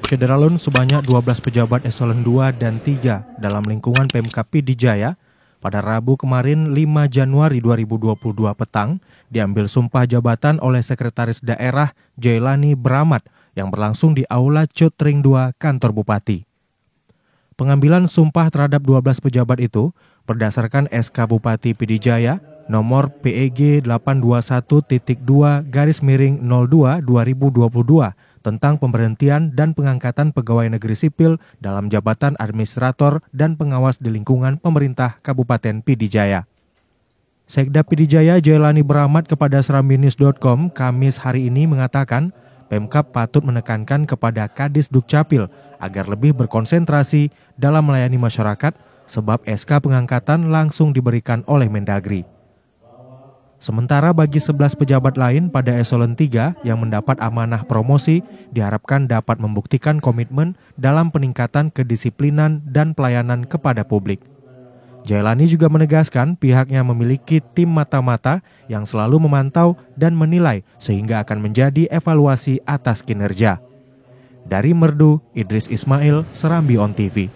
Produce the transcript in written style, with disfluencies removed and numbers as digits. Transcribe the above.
Syederalun sebanyak 12 pejabat eselon 2 dan 3 dalam lingkungan Pemkab Pidijaya pada Rabu kemarin 5 Januari 2022 petang diambil sumpah jabatan oleh Sekretaris Daerah Jailani Bramat yang berlangsung di Aula Cutring 2 kantor Bupati. Pengambilan sumpah terhadap 12 pejabat itu berdasarkan SK Bupati Pidijaya nomor PEG 821.2/02/2022 tentang pemberhentian dan pengangkatan pegawai negeri sipil dalam jabatan administrator dan pengawas di lingkungan pemerintah Kabupaten Pidijaya. Sekda Pidijaya Jailani Bramat kepada serambinews.com Kamis hari ini mengatakan Pemkab patut menekankan kepada Kadis Dukcapil agar lebih berkonsentrasi dalam melayani masyarakat sebab SK pengangkatan langsung diberikan oleh Mendagri. Sementara bagi 11 pejabat lain pada eselon 3 yang mendapat amanah promosi diharapkan dapat membuktikan komitmen dalam peningkatan kedisiplinan dan pelayanan kepada publik. Jailani juga menegaskan pihaknya memiliki tim mata-mata yang selalu memantau dan menilai sehingga akan menjadi evaluasi atas kinerja. Dari Merdu, Idris Ismail, Serambi On TV.